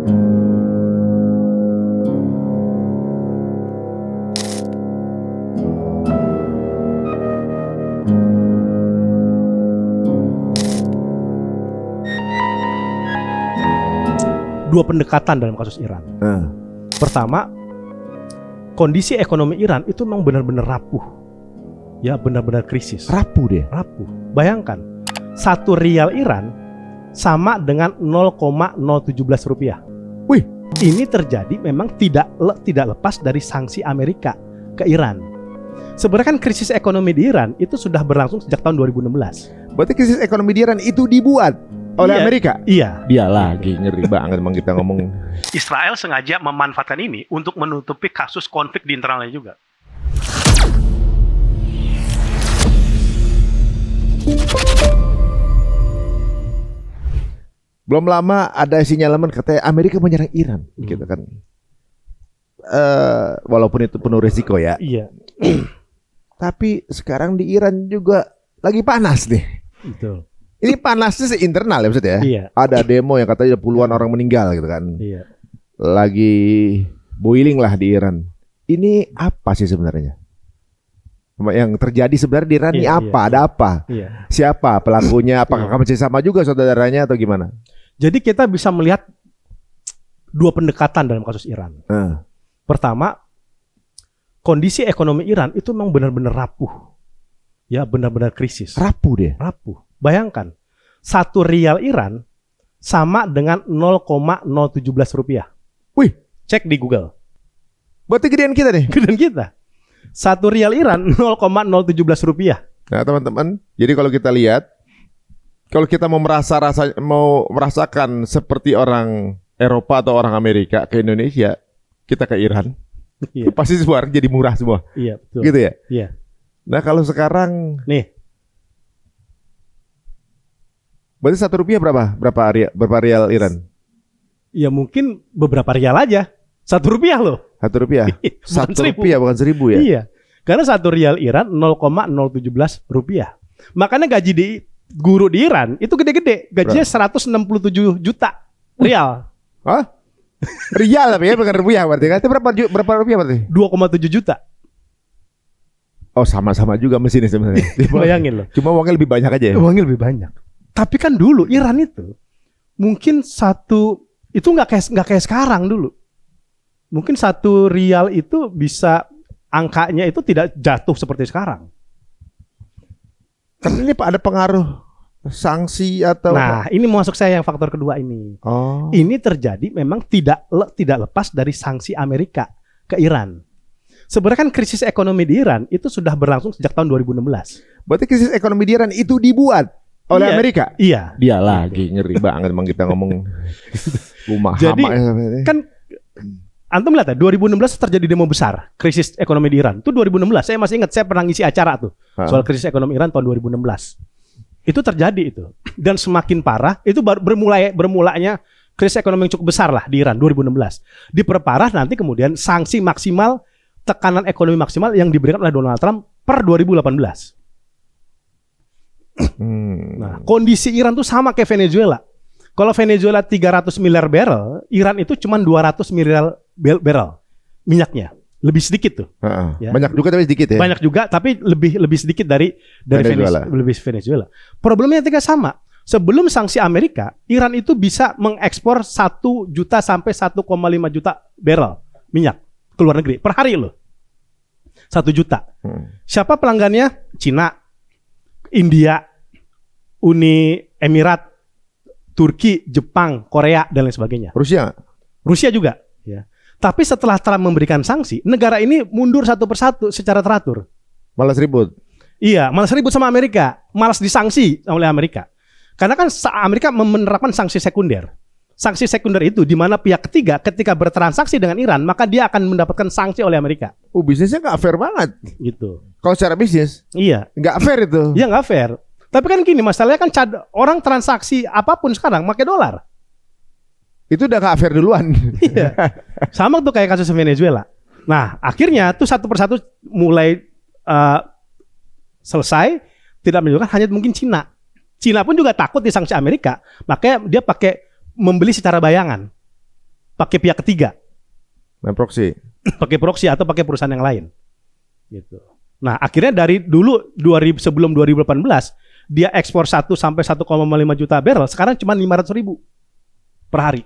Dua pendekatan dalam kasus Iran. Pertama, kondisi ekonomi Iran itu memang benar-benar rapuh. Ya, benar-benar krisis. Rapuh deh. Rapuh. Bayangkan, 1 rial Iran sama dengan 0,017 rupiah. Wih, ini terjadi memang tidak lepas dari sanksi Amerika ke Iran. Sebenarnya kan krisis ekonomi di Iran itu sudah berlangsung sejak tahun 2016. Berarti krisis ekonomi di Iran itu dibuat oleh Amerika? Iya. Dia lagi ngeri banget emang kita ngomong. Israel sengaja memanfaatkan ini untuk menutupi kasus konflik di internalnya juga. Belum lama ada sinyalemen katanya Amerika menyerang Iran, gitu kan. Walaupun itu penuh risiko ya. Iya. Tapi sekarang di Iran juga lagi panas nih. Betul. Ini panasnya internal ya maksudnya ya. Iya. Ada demo yang katanya puluhan orang meninggal gitu kan. Iya. Lagi boiling lah di Iran. Ini apa sih sebenarnya? Yang terjadi sebenarnya di Iran ini apa? Ada apa? Iya. Siapa pelakunya? Apakah masih sama juga saudaranya atau gimana? Jadi kita bisa melihat dua pendekatan dalam kasus Iran. Pertama, kondisi ekonomi Iran itu memang benar-benar rapuh. Ya, benar-benar krisis. Rapuh deh. Rapuh. Bayangkan, 1 rial Iran sama dengan 0,017 rupiah. Wih, cek di Google. Berarti gedean kita nih. Gedean kita. 1 rial Iran 0,017 rupiah. Nah teman-teman, jadi kalau kita lihat, kalau kita mau merasakan seperti orang Eropa atau orang Amerika ke Indonesia, kita ke Iran, Iya. pasti semua jadi murah semua. Iya, betul. Gitu ya. Iya. Nah kalau sekarang, nih, berarti 1 rupiah berapa rial Iran? Ya mungkin beberapa rial aja. 1 rupiah loh. 1 rupiah. 1 1000. rupiah bukan 1000 ya? Iya. Karena 1 rial Iran 0,017 rupiah. Makanya gaji di guru di Iran itu gede-gede. Gajinya 167 juta rial. Hah? Rial tapi ya bukan rupiah berarti kan? Itu berapa rupiah berarti? 2,7 juta. Oh sama-sama juga mesinnya sebenarnya. Bayangin loh. Cuma uangnya lebih banyak aja ya? Uangnya lebih banyak. Tapi kan dulu Iran itu mungkin itu nggak kayak sekarang dulu. Mungkin 1 rial itu bisa angkanya itu tidak jatuh seperti sekarang. Kan ini ada pengaruh sanksi atau Nah, ini masuk saya yang faktor kedua ini. Oh. Ini terjadi memang tidak lepas dari sanksi Amerika ke Iran. Sebenarnya kan krisis ekonomi di Iran itu sudah berlangsung sejak tahun 2016. Berarti krisis ekonomi di Iran itu dibuat oleh Amerika? Iya. Dia lagi ngeri banget emang kita ngomong rumah. Jadi kan antum lihat ya, 2016 terjadi demo besar, krisis ekonomi di Iran. Itu 2016, saya masih ingat, saya pernah ngisi acara tuh soal krisis ekonomi Iran tahun 2016. Itu terjadi itu. Dan semakin parah, itu baru bermulanya krisis ekonomi yang cukup besar lah di Iran 2016. Diperparah nanti kemudian sanksi maksimal, tekanan ekonomi maksimal yang diberikan oleh Donald Trump per 2018. Nah, kondisi Iran tuh sama kayak Venezuela. Kalau Venezuela 300 miliar barrel, Iran itu cuma 200 miliar barrel minyaknya. Lebih sedikit tuh. Ya. Banyak juga tapi sedikit ya. Banyak juga tapi lebih sedikit dari Venezuela. Problemnya juga sama. Sebelum sanksi Amerika, Iran itu bisa mengekspor 1 juta sampai 1,5 juta barrel minyak ke luar negeri per hari loh. 1 juta. Siapa pelanggannya? Cina, India, Uni Emirat, Turki, Jepang, Korea dan lain sebagainya. Rusia juga. Ya. Tapi setelah Trump memberikan sanksi, negara ini mundur satu persatu secara teratur. Malas ribut. Iya, malas ribut sama Amerika, malas disanksi oleh Amerika. Karena kan Amerika menerapkan sanksi sekunder. Sanksi sekunder itu di mana pihak ketiga ketika bertransaksi dengan Iran, maka dia akan mendapatkan sanksi oleh Amerika. Bisnisnya nggak fair banget. Gitu. Kalau secara bisnis, iya, nggak fair itu. Iya nggak fair. Tapi kan gini, masalahnya kan orang transaksi apapun sekarang pakai dolar. Itu udah nggak fair duluan. Iya. Sama tuh kayak kasus Venezuela. Nah, akhirnya tuh satu persatu mulai selesai, tidak menunjukkan hanya mungkin Cina. Cina pun juga takut disanksi Amerika, makanya dia pakai membeli secara bayangan. pakai pihak ketiga. Main proxy. Pakai proxy atau pakai perusahaan yang lain. Gitu. Nah, akhirnya dari dulu sebelum 2018 dia ekspor 1 sampai 1,5 juta barrel, sekarang cuma 500.000 per hari.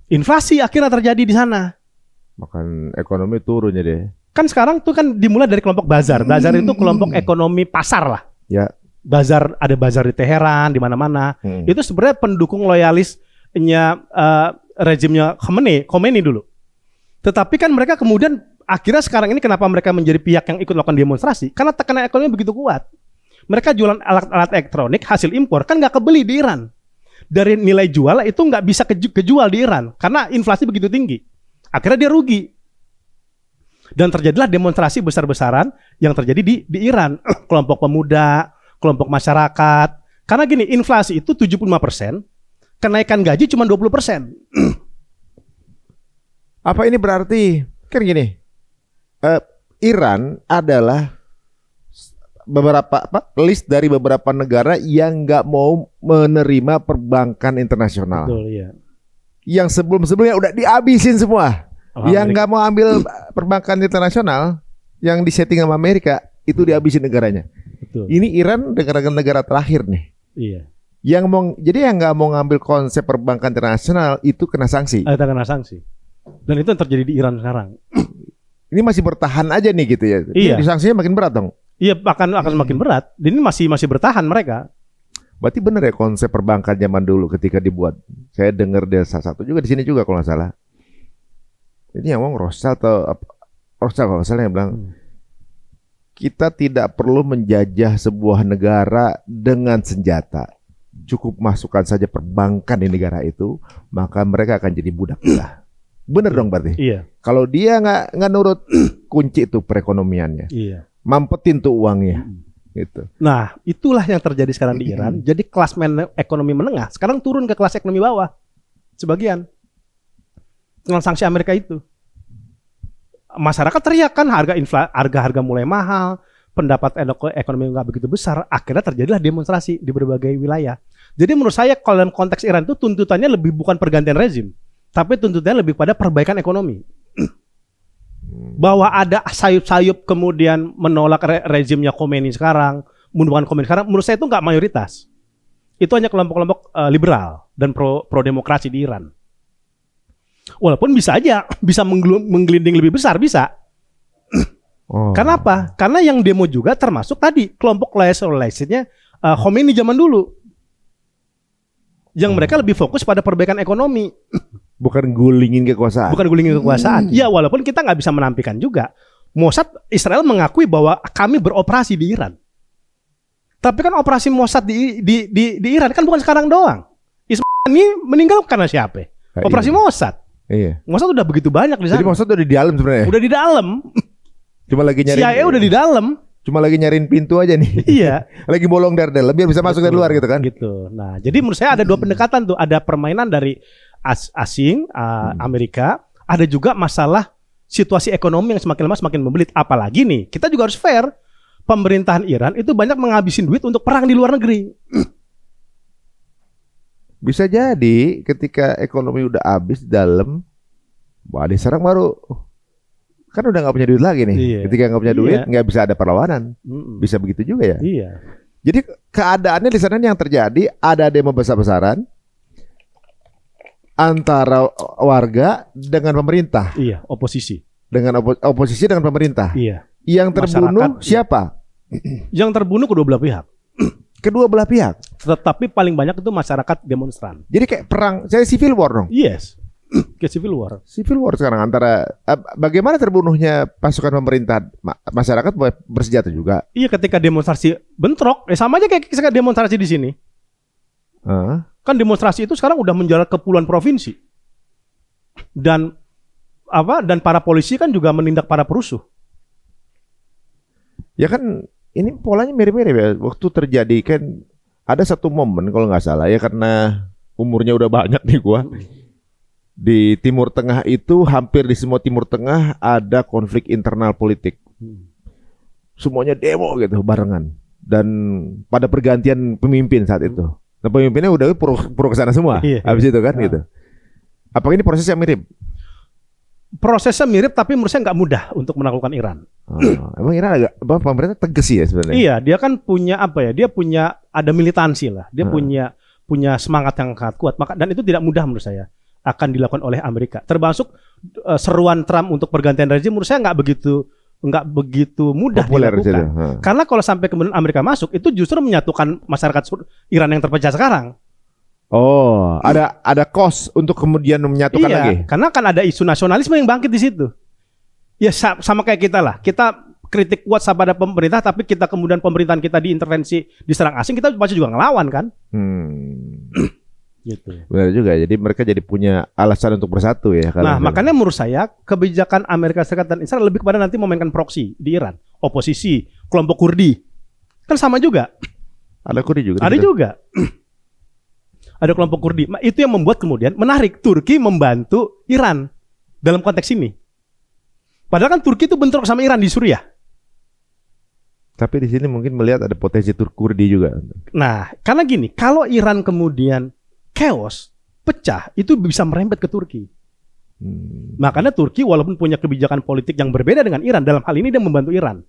Inflasi akhirnya terjadi di sana. Makan ekonomi turun ya deh. Kan sekarang tuh kan dimulai dari kelompok bazar. Bazar itu kelompok ekonomi pasar lah. Ya. Bazar, ada bazar di Teheran, di mana-mana. Itu sebenarnya pendukung loyalisnya rezimnya Khomeini dulu. Tetapi kan mereka kemudian akhirnya sekarang ini kenapa mereka menjadi pihak yang ikut melakukan demonstrasi? Karena tekanan ekonomi begitu kuat. Mereka jualan alat-alat elektronik hasil impor kan nggak kebeli di Iran. Dari nilai jual itu nggak bisa kejual di Iran karena inflasi begitu tinggi. Akhirnya dia rugi. Dan terjadilah demonstrasi besar-besaran yang terjadi di Iran. Kelompok pemuda, kelompok masyarakat. Karena gini, inflasi itu 75%, kenaikan gaji cuma 20%. Apa ini berarti? Kan gini, Iran adalah list dari beberapa negara yang nggak mau menerima perbankan internasional. Betul, iya. Yang sebelum-sebelumnya udah dihabisin semua. Yang nggak mau ambil perbankan internasional, yang disetting sama Amerika, itu dihabisin negaranya. Betul. Ini Iran negara terakhir nih. Iya. Jadi yang nggak mau ngambil konsep perbankan internasional itu kena sanksi. Kena sanksi. Dan itu yang terjadi di Iran sekarang. Ini masih bertahan aja nih gitu ya. Iya. Ini sanksinya makin berat dong. Iya, akan semakin berat. Ini masih bertahan mereka. Berarti benar ya konsep perbankan zaman dulu ketika dibuat. Saya dengar dia salah satu juga di sini juga kalau nggak salah. Ini yang ngomong Rothschild kalau nggak salah yang bilang kita tidak perlu menjajah sebuah negara dengan senjata. Cukup masukkan saja perbankan di negara itu, maka mereka akan jadi budak kita. Bener dong berarti. Iya. Kalau dia nggak nurut, kunci itu perekonomiannya. Iya. Mampetin tuh uangnya. Gitu. Nah, itulah yang terjadi sekarang di Iran. Jadi kelas ekonomi menengah sekarang turun ke kelas ekonomi bawah. Sebagian. Dengan sanksi Amerika itu. Masyarakat teriak kan harga mulai mahal, pendapat ekonomi nggak begitu besar. Akhirnya terjadilah demonstrasi di berbagai wilayah. Jadi menurut saya kalau dalam konteks Iran itu tuntutannya lebih bukan pergantian rezim, tapi tuntutannya lebih pada perbaikan ekonomi. Bahwa ada sayup-sayup kemudian menolak rezimnya Khomeini sekarang, mendukung Khomeini sekarang, menurut saya itu nggak mayoritas. Itu hanya kelompok-kelompok liberal dan pro demokrasi di Iran. Walaupun bisa menggelinding lebih besar, bisa. Karena apa? Karena yang demo juga termasuk tadi kelompok loyalisnya Khomeini zaman dulu. Yang mereka lebih fokus pada perbaikan ekonomi. Bukan gulingin kekuasaan. Ya walaupun kita nggak bisa menampilkan juga. Mossad Israel mengakui bahwa kami beroperasi di Iran. Tapi kan operasi Mossad di Iran kan bukan sekarang doang. Ismail ini meninggal karena siapa? Operasi Mossad. Iya. Mossad udah begitu banyak di sana. Jadi Mossad udah di dalam sebenarnya. Udah di dalam. Cuma lagi nyariin. CIA udah di dalam. Cuma lagi nyariin pintu aja nih. Iya. Lagi bolong dari dalam biar bisa masuk dari luar gitu kan. Gitu. Nah, jadi menurut saya ada dua pendekatan tuh. Ada permainan dari asing, Amerika. Ada juga masalah situasi ekonomi yang semakin lama semakin membelit. Apalagi nih, kita juga harus fair. Pemerintahan Iran itu banyak menghabisin duit untuk perang di luar negeri. Bisa jadi ketika ekonomi udah habis di dalam, wah diserang baru kan udah nggak punya duit lagi nih. Iya. Ketika nggak punya duit, nggak bisa ada perlawanan. Bisa begitu juga ya. Iya. Jadi keadaannya di sana yang terjadi ada demo besar-besaran antara warga dengan pemerintah. Iya, oposisi. Dengan oposisi dengan pemerintah. Iya. Yang terbunuh Masyarakat, siapa? Yang terbunuh kedua belah pihak. Kedua belah pihak. Tetapi paling banyak itu masyarakat demonstran. Jadi kayak perang, saya civil war dong. Yes. Kayak civil war. Civil war sekarang antara bagaimana terbunuhnya pasukan pemerintah, masyarakat bersenjata juga. Iya, ketika demonstrasi bentrok, sama aja kayak demonstrasi di sini. Kan demonstrasi itu sekarang udah menjalar ke puluhan provinsi. Dan para polisi kan juga menindak para perusuh. Ya kan ini polanya mirip-mirip ya. Waktu terjadi kan ada satu momen kalau nggak salah ya, karena umurnya udah banyak nih gua. Di Timur Tengah itu hampir di semua Timur Tengah ada konflik internal politik. Semuanya demo gitu barengan dan pada pergantian pemimpin saat itu. Nah, pemimpinnya udah pro ke sana semua. Habis itu kan gitu. Apakah ini prosesnya mirip? Prosesnya mirip, tapi menurut saya nggak mudah untuk menaklukkan Iran. Emang Iran agak pemerintah tegas sih ya sebenarnya. Iya, dia kan punya apa ya? Dia punya ada militansi lah. Dia punya semangat yang sangat kuat. Dan itu tidak mudah menurut saya akan dilakukan oleh Amerika. Termasuk seruan Trump untuk pergantian rezim menurut saya nggak begitu mudah populer dilakukan. Karena kalau sampai kemudian Amerika masuk, itu justru menyatukan masyarakat Iran yang terpecah sekarang. Oh, ada cost untuk kemudian menyatukan lagi. Karena kan ada isu nasionalisme yang bangkit di situ. Ya sama kayak kita lah. Kita kritik kuat pada pemerintah, tapi kita kemudian pemerintahan kita diintervensi, diserang asing, kita pasti juga ngelawan kan. Gitu. Benar juga. Jadi mereka jadi punya alasan untuk bersatu ya. Nah, makanya menurut saya kebijakan Amerika Serikat dan Israel lebih kepada nanti memainkan proksi di Iran, oposisi, kelompok Kurdi, kan sama juga. Ada Kurdi juga. Ada juga. Ada kelompok Kurdi. Itu yang membuat kemudian menarik Turki membantu Iran dalam konteks ini. Padahal kan Turki itu bentrok sama Iran di Suriah. Tapi di sini mungkin melihat ada potensi Kurdi juga. Nah, karena gini, kalau Iran kemudian chaos, pecah, itu bisa merembet ke Turki. Makanya Turki walaupun punya kebijakan politik yang berbeda dengan Iran, dalam hal ini dia membantu Iran.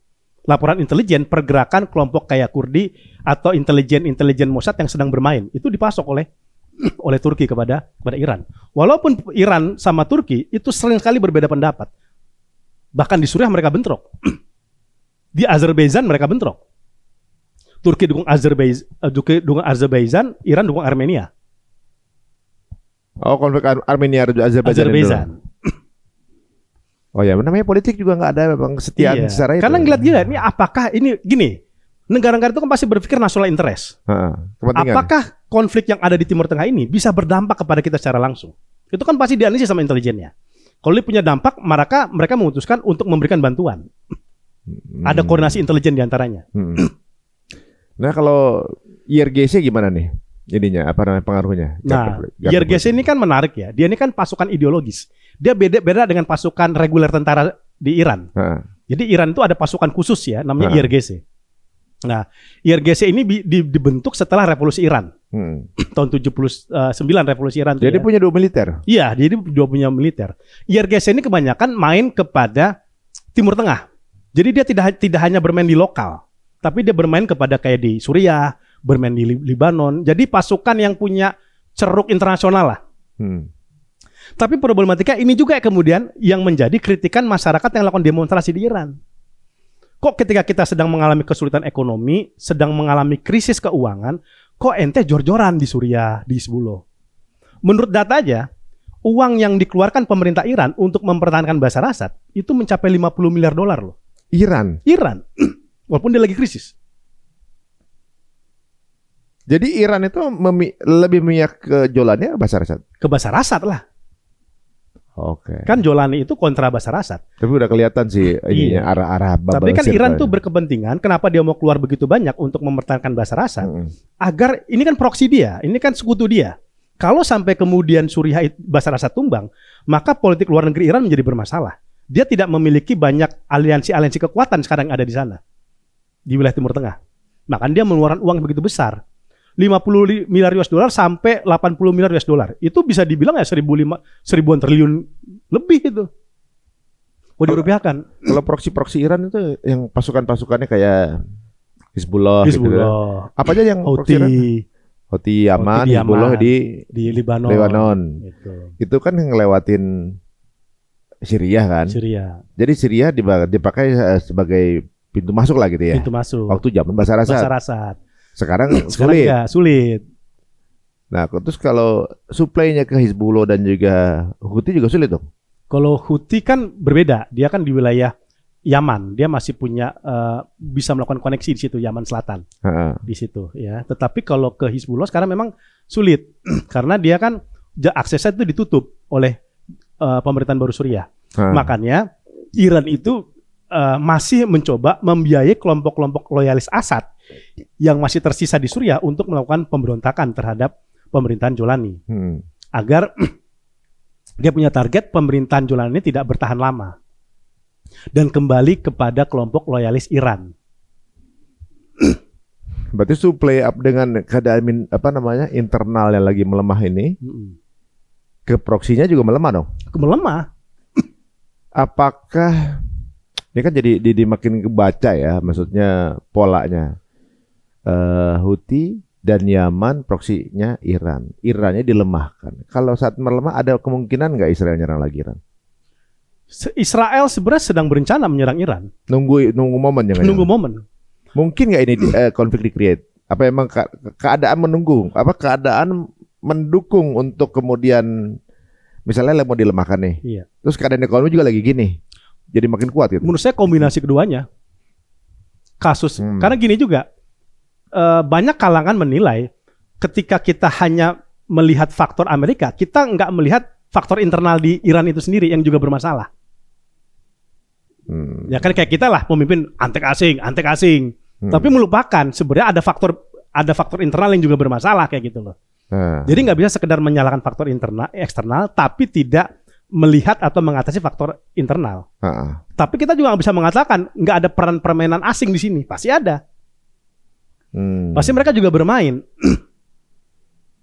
Laporan intelijen pergerakan kelompok kayak Kurdi atau intelijen Mossad yang sedang bermain itu dipasok oleh Turki kepada Iran. Walaupun Iran sama Turki itu sering sekali berbeda pendapat. Bahkan di Suriah mereka bentrok. Di Azerbaijan mereka bentrok. Turki dukung Azerbaijan, Iran dukung Armenia. Oh, konflik Armenia Azerbaijan. Oh ya, namanya politik juga nggak ada kesetiaan secara itu. Karena ngeliat ini apakah ini gini, negara-negara itu kan pasti berpikir national interest. Apakah konflik yang ada di Timur Tengah ini bisa berdampak kepada kita secara langsung? Itu kan pasti dianalisis sama intelijennya. Kalau dia punya dampak, mereka memutuskan untuk memberikan bantuan. Ada koordinasi intelijen diantaranya. Nah, kalau IRGC gimana nih? Ininya apa namanya pengaruhnya? Nah, IRGC ini kan menarik ya. Dia ini kan pasukan ideologis. Dia beda dengan pasukan reguler tentara di Iran. Jadi Iran itu ada pasukan khusus ya, namanya IRGC. Nah, IRGC ini dibentuk setelah revolusi Iran. Tahun 79 revolusi Iran. Jadi punya dua militer? Iya, jadi dua punya militer. IRGC ini kebanyakan main kepada Timur Tengah. Jadi dia tidak hanya bermain di lokal, tapi dia bermain kepada kayak di Suriah, bermain di Libanon. Jadi pasukan yang punya ceruk internasional lah. Tapi problematika ini juga kemudian yang menjadi kritikan masyarakat yang melakukan demonstrasi di Iran. Kok ketika kita sedang mengalami kesulitan ekonomi, sedang mengalami krisis keuangan, kok ente jor-joran di Suriah, di Hizbullah? Menurut data aja, uang yang dikeluarkan pemerintah Iran untuk mempertahankan Bashar Assad itu mencapai $50 miliar loh. Iran. Walaupun dia lagi krisis. Jadi Iran itu lebih memihak ke Jolani ke Bashar Assad? Ke Bashar Assad lah. Oke. Kan Jolani itu kontra Bashar Assad. Tapi udah kelihatan sih ininya arah-arah bubble. Tapi kan Iran tuh berkepentingan kenapa dia mau keluar begitu banyak untuk mempertahankan Bashar Assad agar ini kan proksi dia, ini kan sekutu dia. Kalau sampai kemudian Suriah Bashar Assad tumbang, maka politik luar negeri Iran menjadi bermasalah. Dia tidak memiliki banyak aliansi kekuatan sekarang yang ada di sana. Di wilayah Timur Tengah. Makanya dia mengeluarkan uang begitu besar. 50 miliar US dollar sampai 80 miliar US dollar. Itu bisa dibilang ya seribuan triliun lebih itu. Mau dirupiahkan. Kalau proksi-proksi Iran itu yang pasukan-pasukannya kayak Hizbullah. Gitu kan. Apa aja yang Houthi Yaman, Hizbullah di Lebanon. Itu kan yang ngelewatin Syria kan. Jadi Syria dipakai sebagai pintu masuk lah gitu ya. Pintu masuk. Waktu zaman Bashar Assad. Sekarang sulit. Nah, terus kalau suplainya ke Hizbullah dan juga Houthi juga sulit dong. Kalau Houthi kan berbeda, dia kan di wilayah Yaman, dia masih punya bisa melakukan koneksi di situ Yaman Selatan, di situ ya. Tetapi kalau ke Hizbullah sekarang memang sulit karena dia kan aksesnya itu ditutup oleh pemerintahan baru Suriah. Makanya Iran itu masih mencoba membiayai kelompok-kelompok loyalis Assad yang masih tersisa di Suriah untuk melakukan pemberontakan terhadap pemerintahan Jolani. Agar dia punya target pemerintahan Jolani ini tidak bertahan lama dan kembali kepada kelompok loyalis Iran. Berarti supply up dengan keadaan internal yang lagi melemah ini, ke proksinya juga melemah dong. Melemah. Apakah ini kan jadi makin kebaca ya, maksudnya polanya Houthi dan Yaman proksinya Iran. Irannya dilemahkan. Kalau saat melemah ada kemungkinan nggak Israel nyerang lagi Iran? Israel sebenarnya sedang berencana menyerang Iran. Nunggu momen ya. Nunggu momen. Mungkin nggak ini konflik di-create? Apa emang keadaan menunggu? Apa keadaan mendukung untuk kemudian misalnya mau dilemahkan nih? Iya. Terus keadaan ekonomi juga lagi gini, jadi makin kuat gitu. Menurut saya kombinasi keduanya. Karena gini juga. Banyak kalangan menilai ketika kita hanya melihat faktor Amerika, kita nggak melihat faktor internal di Iran itu sendiri yang juga bermasalah. Ya kan kayak kita lah pemimpin antek asing, tapi melupakan sebenarnya ada faktor internal yang juga bermasalah kayak gitu loh. Jadi nggak bisa sekedar menyalahkan faktor eksternal, tapi tidak melihat atau mengatasi faktor internal. Tapi kita juga nggak bisa mengatakan nggak ada peran permainan asing di sini, pasti ada. Pasti mereka juga bermain.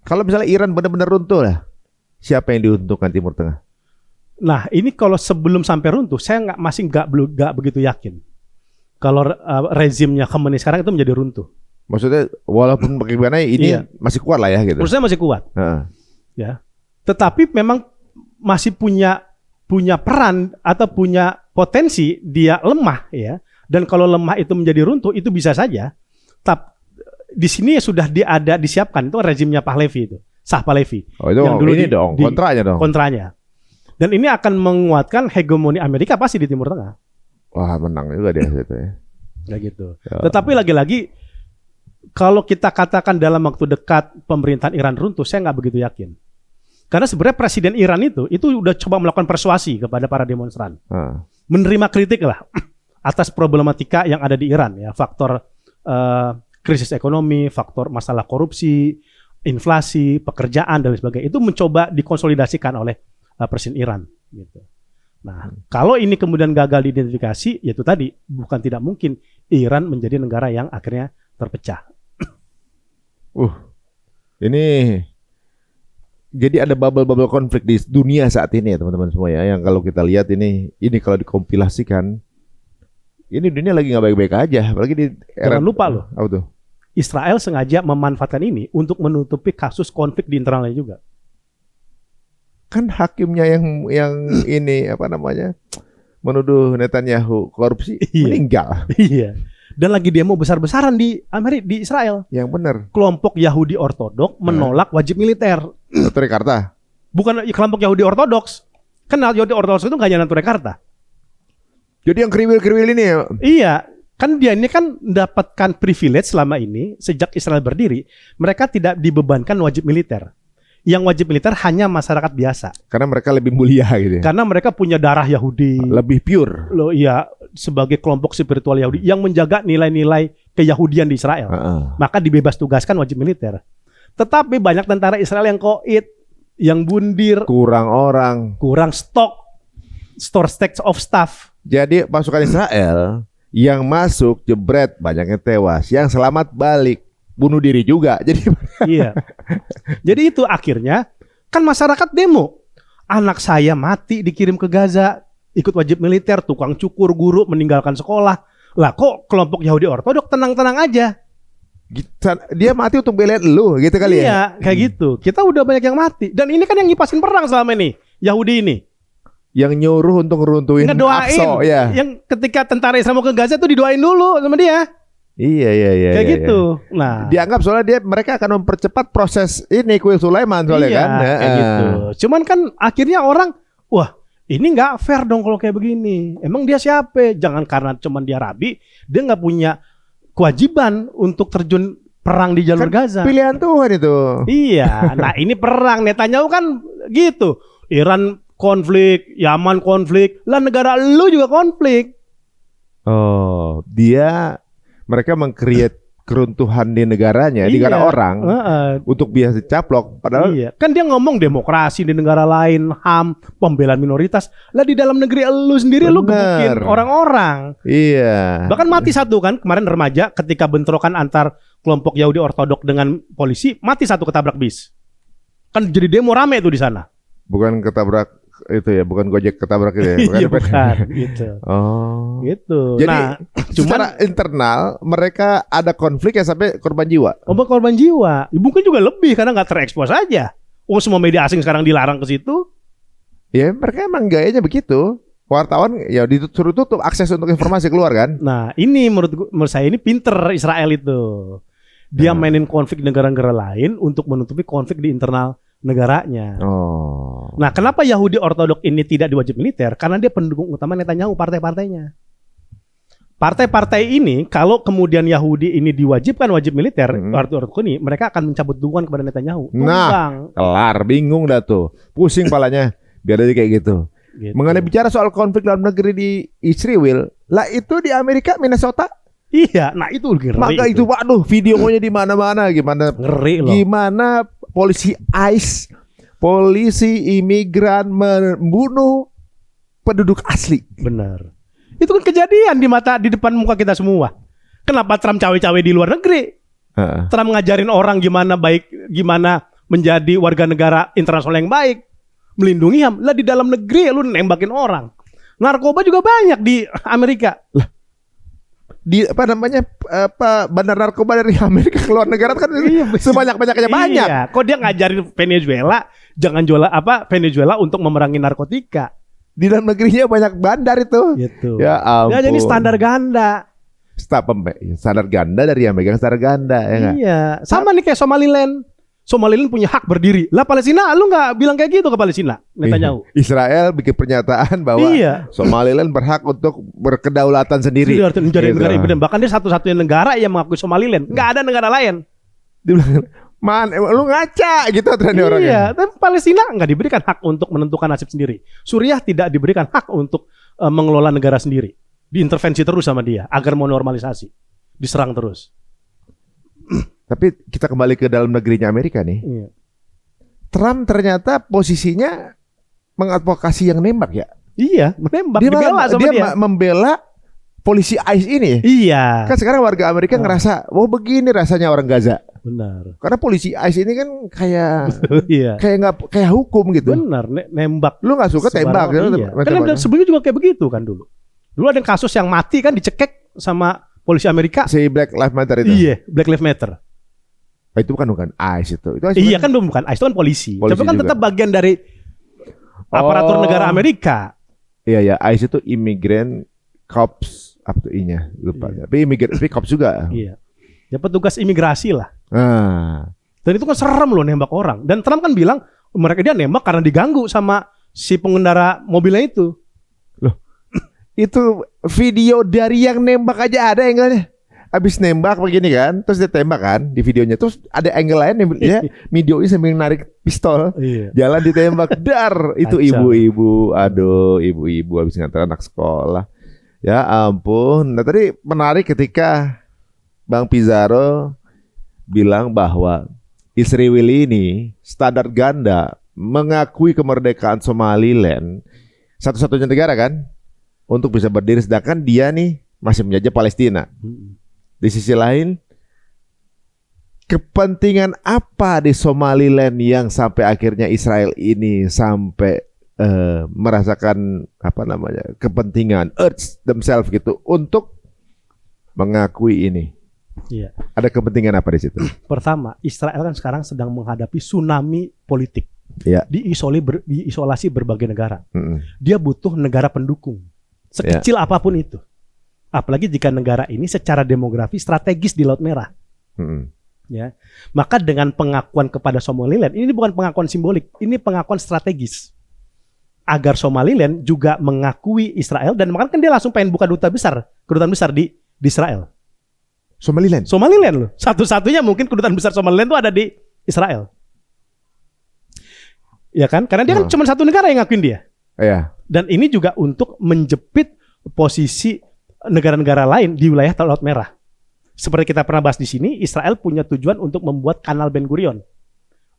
Kalau misalnya Iran benar-benar runtuh lah, siapa yang diuntungkan Timur Tengah? Nah ini kalau sebelum sampai runtuh, saya masih nggak begitu yakin. Kalau rezimnya Khamenei sekarang itu menjadi runtuh. Maksudnya walaupun bagaimana ini masih kuat lah ya gitu. Menurut saya masih kuat. Ya. Tetapi memang masih punya peran atau punya potensi dia lemah ya. Dan kalau lemah itu menjadi runtuh itu bisa saja. Tapi di sini sudah disiapkan itu rezimnya Pahlavi itu, Shah Pahlavi. Oh itu yang dulu ini kontranya. Dan ini akan menguatkan hegemoni Amerika pasti di Timur Tengah. Wah menang juga dia situ ya. Kayak gitu. Ya. Tetapi lagi-lagi kalau kita katakan dalam waktu dekat pemerintahan Iran runtuh, saya nggak begitu yakin. Karena sebenarnya Presiden Iran itu udah coba melakukan persuasi kepada para demonstran, menerima kritik lah atas problematika yang ada di Iran ya, faktor krisis ekonomi, faktor masalah korupsi, inflasi, pekerjaan dan sebagainya itu mencoba dikonsolidasikan oleh Presiden Iran. Gitu. Nah, kalau ini kemudian gagal diidentifikasi, yaitu tadi bukan tidak mungkin Iran menjadi negara yang akhirnya terpecah. Ini jadi ada bubble konflik di dunia saat ini ya teman-teman semua ya. Yang kalau kita lihat ini kalau dikompilasikan, ini dunia lagi nggak baik-baik aja. Apalagi di era. Jangan lupa loh. Apa tuh? Israel sengaja memanfaatkan ini untuk menutupi kasus konflik di internalnya juga. Kan hakimnya yang ini menuduh Netanyahu korupsi meninggal. Iya. Dan lagi demo besar-besaran di Israel. Yang benar. Kelompok Yahudi Ortodok menolak wajib militer. Jakarta. Bukan kelompok Yahudi Ortodoks. Kenal Yahudi Ortodoks itu nggak hanya Jakarta. Jadi yang kriwil-kriwil ini ya? Iya. Kan dia ini kan mendapatkan privilege selama ini sejak Israel berdiri. Mereka tidak dibebankan wajib militer. Yang wajib militer hanya masyarakat biasa. Karena mereka lebih mulia gitu ya. Karena mereka punya darah Yahudi. Lebih pure. Loh iya, sebagai kelompok spiritual Yahudi yang menjaga nilai-nilai keyahudian di Israel. Maka dibebas tugaskan wajib militer. Tetapi banyak tentara Israel yang koit, yang bundir. Kurang orang. Kurang store of staff. Jadi pasukan Israel yang masuk jebret banyaknya tewas. Yang selamat balik. Bunuh diri juga. Jadi iya. Jadi itu akhirnya kan masyarakat demo. Anak saya mati dikirim ke Gaza, ikut wajib militer, tukang cukur, guru meninggalkan sekolah. Lah kok kelompok Yahudi Ortodok tenang-tenang aja. Dia mati untuk belain lu gitu kali ya. Iya, kayak gitu. Kita udah banyak yang mati. Dan ini kan yang ngipasin perang selama ini, Yahudi ini. Yang nyuruh untuk ngeruntuhin Aqsa ya. Yang ketika tentara Israel mau ke Gaza tuh didoain dulu sama dia. Iya. Kayak gitu. Iya. Nah, dianggap soalnya mereka akan mempercepat proses ini kuil Sulaiman soalnya kan. Kayak gitu. Cuman kan akhirnya orang, wah ini nggak fair dong kalau kayak begini. Emang dia siapa? Jangan karena cuman dia rabi, dia nggak punya kewajiban untuk terjun perang di jalur kan Gaza. Pilihan Tuhan itu. Iya. Nah ini perang Netanyahu kan gitu. Iran konflik, Yaman konflik, lah negara lu juga konflik. Oh, mereka meng-create keruntuhan di negaranya, di negara orang, untuk biasa caplok. Padahal kan dia ngomong demokrasi di negara lain, HAM, pembelaan minoritas. Lah di dalam negeri lu sendiri lu gebukin orang-orang. Iya. Bahkan mati satu kan kemarin remaja ketika bentrokan antar kelompok Yahudi Ortodok dengan polisi, mati satu ketabrak bis. Kan jadi demo rame tuh di sana. Bukan ketabrak itu ya, bukan Gojek ketabrak itu ya. Iya bukan gitu. Oh. Gitu. Jadi nah, secara internal mereka ada konflik ya sampai korban jiwa. Korban jiwa. Mungkin juga lebih karena nggak terekspos aja. Semua media asing sekarang dilarang ke situ. Ya mereka emang gayanya begitu. Wartawan ya disuruh tutup akses untuk informasi keluar kan. Nah ini menurut saya ini pinter Israel itu. Dia mainin konflik negara-negara lain untuk menutupi konflik di internal negaranya. Oh. Nah, kenapa Yahudi Ortodok ini tidak diwajib militer? Karena dia pendukung utama Netanyahu, partai-partainya. Partai-partai ini, kalau kemudian Yahudi ini diwajibkan wajib militer, Ortodok ini, mereka akan mencabut dukungan kepada Netanyahu. Nah, kelar, bingung dah tuh. Pusing palanya, biar aja kayak gitu. Mengenai bicara soal konflik dalam negeri di Israel, lah itu di Amerika, Minnesota. Iya, nah itu ngeri. Maka itu waduh, videonya di mana-mana, gimana? Ngeri loh. Gimana polisi ICE, polisi imigran membunuh penduduk asli. Benar. Itu kan kejadian di depan muka kita semua. Kenapa Trump cawe-cawe di luar negeri? Trump ngajarin orang gimana menjadi warga negara internasional yang baik, melindungi HAM. Lah di dalam negeri lu nembakin orang. Narkoba juga banyak di Amerika. Lah di bandar narkoba dari Amerika ke luar negara kan sebanyak-banyaknya banyak. Iya, kok dia ngajarin Venezuela jangan Venezuela untuk memerangi narkotika. Di dalam negerinya banyak bandar itu. Gitu. Ya ampun. Ya jadi standar ganda. Standar ganda dari yang megang standar ganda ya enggak? Iya, sama nih kayak Somaliland. Somaliland punya hak berdiri. Lah Palestina lu nggak bilang kayak gitu ke Palestina, Netanyahu. Israel bikin pernyataan bahwa Somaliland berhak untuk berkedaulatan sendiri. Menjadi negara independen. Bahkan dia satu-satunya negara yang mengakui Somaliland. Nggak ada negara lain. Dibilang, lu ngaca gitu ternyata orangnya. Iya, tapi Palestina nggak diberikan hak untuk menentukan nasib sendiri. Suriah tidak diberikan hak untuk mengelola negara sendiri. Diintervensi terus sama dia agar mau normalisasi. Diserang terus. Tapi kita kembali ke dalam negerinya Amerika nih. Iya. Trump ternyata posisinya mengadvokasi yang nembak ya. Iya, menembak. Dia membela polisi ICE ini. Iya. Kan sekarang warga Amerika ngerasa, begini rasanya orang Gaza. Benar. Karena polisi ICE ini kan kayak kayak hukum gitu. Benar, nembak. Lu nggak suka tembak gitu. Iya. Kan sebelumnya juga kayak begitu kan dulu. Dulu ada kasus yang mati kan dicekek sama polisi Amerika. Si Black Lives Matter itu. Iya, Black Lives Matter. Itu kan bukan ICE itu. Iya kan bukan ICE, itu kan polisi. Tapi kan tetap bagian dari aparatur negara Amerika. Iya, ICE itu Immigrant Corps, apa tuh I-nya? Lupa. Iya. Tapi Corps juga. Iya. Ya petugas imigrasi lah. Ah. Dan itu kan serem loh nembak orang. Dan Trump kan bilang dia nembak karena diganggu sama si pengendara mobilnya itu. Loh. Itu video dari yang nembak aja ada angle-nya. Abis nembak begini kan, terus dia tembak kan di videonya, terus ada angle lain yang dia videoin sambil narik pistol, jalan ditembak, dar itu ibu-ibu, aduh ibu-ibu abis ngantar anak sekolah, ya ampun. Nah tadi menarik ketika Bang Pizarro bilang bahwa Israel ini standar ganda mengakui kemerdekaan Somaliland, satu-satunya negara kan untuk bisa berdiri, sedangkan dia nih masih menjajah Palestina. Di sisi lain, kepentingan apa di Somaliland yang sampai akhirnya Israel ini sampai merasakan kepentingan urge themselves gitu untuk mengakui ini? Iya. Ada kepentingan apa di situ? Pertama, Israel kan sekarang sedang menghadapi tsunami politik. Iya. Diisolasi berbagai negara. Dia butuh negara pendukung, sekecil apapun itu. Apalagi jika negara ini secara demografi strategis di Laut Merah. Ya, maka dengan pengakuan kepada Somaliland, ini bukan pengakuan simbolik, ini pengakuan strategis. Agar Somaliland juga mengakui Israel, dan makanya kan dia langsung pengen buka kedutaan besar di Israel. Somaliland loh. Satu-satunya mungkin kedutaan besar Somaliland itu ada di Israel. Ya kan? Karena dia kan cuma satu negara yang ngakuin dia. Iya. Dan ini juga untuk menjepit posisi negara-negara lain di wilayah Laut Merah. seperti kita pernah bahas di sini, Israel punya tujuan untuk membuat kanal Ben Gurion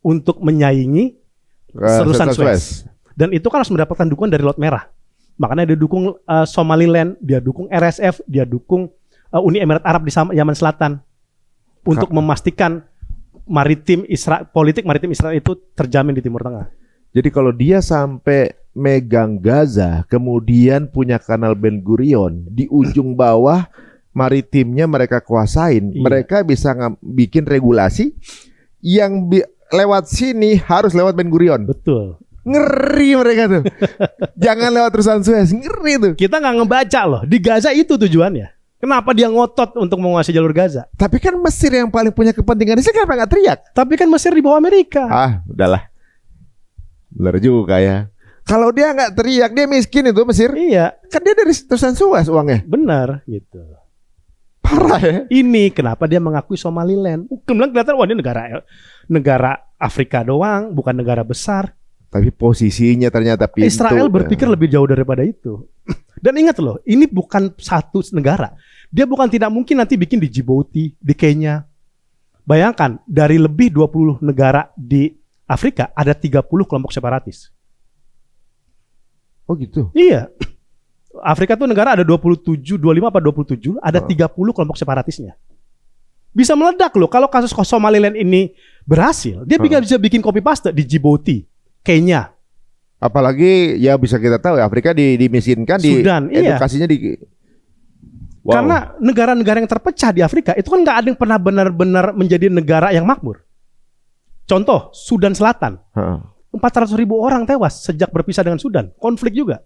untuk menyaingi terusan Suez. Dan itu kan harus mendapatkan dukungan dari Laut Merah. Makanya dia dukung Somaliland, dia dukung RSF, dia dukung Uni Emirat Arab di Yaman Selatan untuk memastikan politik maritim Israel itu terjamin di Timur Tengah. Jadi kalau dia sampai megang Gaza, kemudian punya kanal Ben Gurion di ujung bawah maritimnya mereka kuasain, mereka bisa bikin regulasi yang lewat sini harus lewat Ben Gurion. Betul. Ngeri mereka tuh. Jangan lewat terusan Suez, ngeri tuh. Kita nggak ngebaca loh, di Gaza itu tujuannya. Kenapa dia ngotot untuk menguasai jalur Gaza? Tapi kan Mesir yang paling punya kepentingan, sih kenapa nggak teriak? Tapi kan Mesir di bawah Amerika. Udahlah. Benar juga ya. Kalau dia nggak teriak, dia miskin itu Mesir. Iya. Kan dia dari terusan Suez uangnya. Benar gitu. Parah ya. Ini kenapa dia mengakui Somaliland? Kemudian kelihatan wah ini negara Afrika doang, bukan negara besar. Tapi posisinya ternyata pintu. Israel berpikir lebih jauh daripada itu. Dan ingat loh, ini bukan satu negara. Dia bukan tidak mungkin nanti bikin di Djibouti, di Kenya. Bayangkan, dari lebih 20 negara di Afrika, ada 30 kelompok separatis. Oh gitu? Iya. Afrika tuh negara ada 27, 25 apa 27, ada 30 kelompok separatisnya. Bisa meledak loh, kalau kasus Somaliland ini berhasil, dia bisa bikin copy paste di Djibouti, Kenya. Apalagi ya bisa kita tahu ya Afrika dimiskinkan, Sudan, edukasinya Wow. Karena negara-negara yang terpecah di Afrika itu kan nggak ada yang pernah benar-benar menjadi negara yang makmur. Contoh Sudan Selatan, 400.000 orang tewas sejak berpisah dengan Sudan, konflik juga.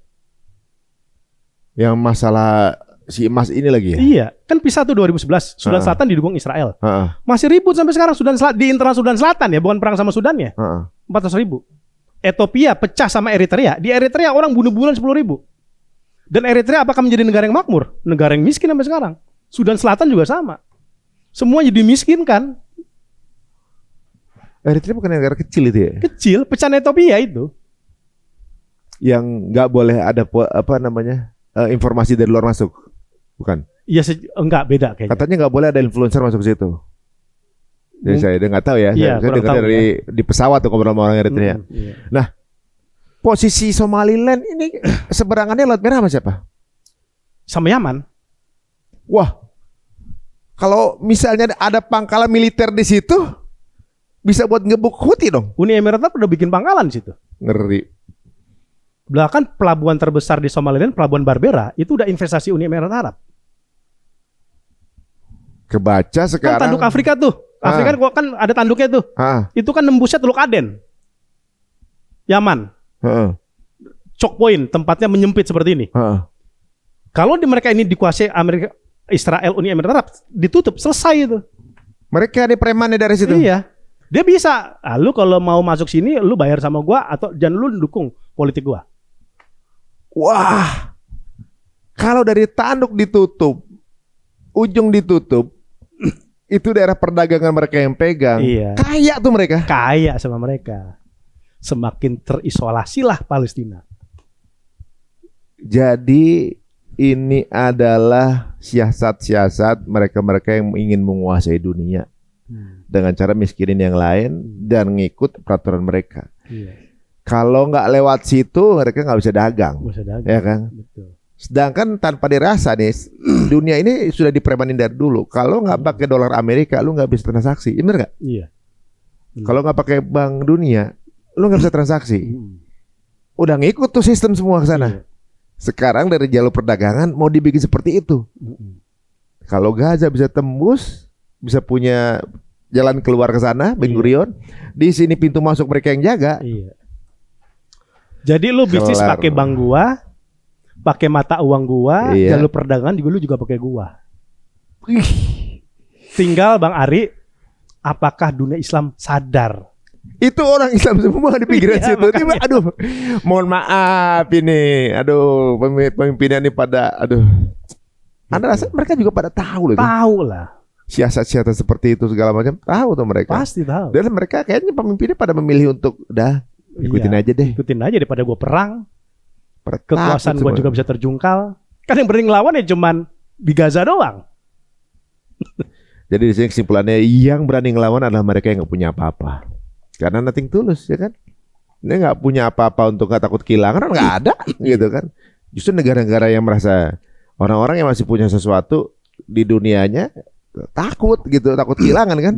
Yang masalah si emas ini lagi ya? Iya, kan pisah tuh 2011, Sudan Selatan didukung Israel. Masih ribut sampai sekarang di internal Sudan Selatan ya, bukan perang sama Sudannya. 400.000. Ethiopia pecah sama Eritrea. Di Eritrea orang bunuh-bunuhan 10.000. Dan Eritrea apakah menjadi negara yang makmur? Negara yang miskin sampai sekarang. Sudan Selatan juga sama. Semuanya dimiskinkan. Eritrea bukan negara kecil itu ya? Kecil, pecahan Ethiopia itu. Yang nggak boleh ada informasi dari luar masuk, bukan? Iya, enggak beda kayaknya. Katanya nggak boleh ada influencer masuk ke situ. Jadi saya nggak tahu ya. Saya dengar dari di pesawat tuh ngobrol sama orang Eritrea. Nah, posisi Somaliland ini seberangannya Laut Merah sama siapa? Sama Yaman. Wah, kalau misalnya ada pangkalan militer di situ, bisa buat ngebuk Houthi dong. Uni Emirat Arab udah bikin pangkalan di situ. Ngeri. Bahkan pelabuhan terbesar di Somaliland, pelabuhan Berbera, itu udah investasi Uni Emirat Arab. Kebaca sekarang. Kan tanduk Afrika tuh. Afrika kan ada tanduknya tuh. Itu kan nembusnya Teluk Aden. Yaman. Choke point, tempatnya menyempit seperti ini. Kalau mereka ini dikuasai Amerika, Israel, Uni Emirat Arab, ditutup, selesai itu. Mereka ada premannya dari situ. Iya. Dia bisa. Lu kalau mau masuk sini, lu bayar sama gua atau jangan lu dukung politik gua. Wah. Kalau dari tanduk ditutup, ujung ditutup, itu daerah perdagangan mereka yang pegang. Iya. Kaya tuh mereka. Kaya sama mereka. Semakin terisolasilah Palestina. Jadi ini adalah siasat-siasat mereka-mereka yang ingin menguasai dunia dengan cara miskinin yang lain dan ngikut peraturan mereka. Iya. Kalau nggak lewat situ mereka nggak bisa dagang. Ya kan? Betul. Sedangkan tanpa dirasa nih, dunia ini sudah dipremanin dari dulu. Kalau nggak pakai dolar Amerika, lu nggak bisa transaksi. Bener nggak? Iya. Kalau nggak pakai bank dunia, lu nggak bisa transaksi. Udah ngikut tuh sistem semua ke sana. Iya. Sekarang dari jalur perdagangan mau dibikin seperti itu. Kalau Gaza bisa tembus, bisa punya jalan keluar ke sana, Ben Gurion. Di sini pintu masuk mereka yang jaga. Iya. Jadi lu bisnis pakai bank gua, pakai mata uang gua, jalur perdagangan juga lu juga pakai gua. Tinggal Bang Ari, apakah dunia Islam sadar? Itu orang Islam semua di pinggiran situ. Aduh, mohon maaf ini. Aduh, pemimpinnya ini pada Anda rasa mereka juga pada tahu loh. Tahu lah. Siasat-siasat seperti itu segala macam tahu tuh mereka. Pasti tahu. Dan mereka kayaknya pemimpinnya pada memilih untuk ikutin aja deh. Ikutin aja daripada gue perang. Kekuasaan gue juga bisa terjungkal. Kan yang berani ngelawan ya cuman di Gaza doang. Jadi di sini kesimpulannya yang berani ngelawan adalah mereka yang nggak punya apa-apa. Karena nothing tulus, ya kan? Dia nggak punya apa-apa untuk nggak takut kehilangan, nggak ada, gitu kan? Justru negara-negara yang merasa orang-orang yang masih punya sesuatu di dunianya takut gitu, takut kehilangan kan?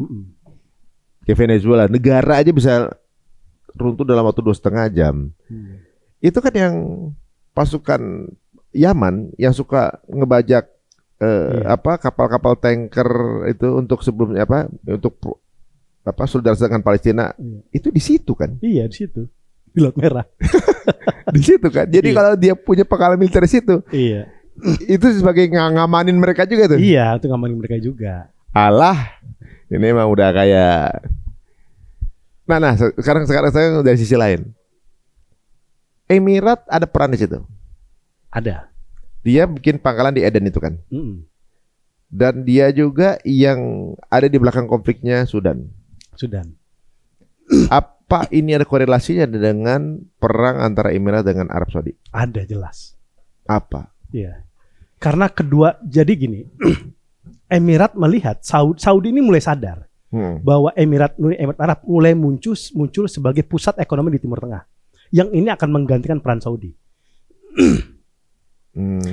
Kayak Venezuela, negara aja bisa runtuh dalam waktu 2,5 jam. Itu kan yang pasukan Yaman yang suka ngebajak kapal-kapal tanker itu untuk sebelumnya untuk solidaritas dengan Palestina. Itu di situ kan? Iya, di situ. Di Laut Merah. Di situ kan. Jadi kalau dia punya pengalaman militer di situ. Iya. Itu sebagai ngamanin mereka juga tuh. Iya, itu ngamanin mereka juga. Alah, ini emang udah kayak. Nah, sekarang saya dari sisi lain. Emirat ada peran di situ. Ada. Dia bikin pangkalan di Eden itu kan. Dan dia juga yang ada di belakang konfliknya Sudan. Apa ini ada korelasinya dengan perang antara Emirat dengan Arab Saudi? Ada, jelas. Apa? Iya. Karena kedua, jadi gini. Emirat melihat Saudi ini mulai sadar bahwa Emirat Arab mulai muncul sebagai pusat ekonomi di Timur Tengah. Yang ini akan menggantikan peran Saudi.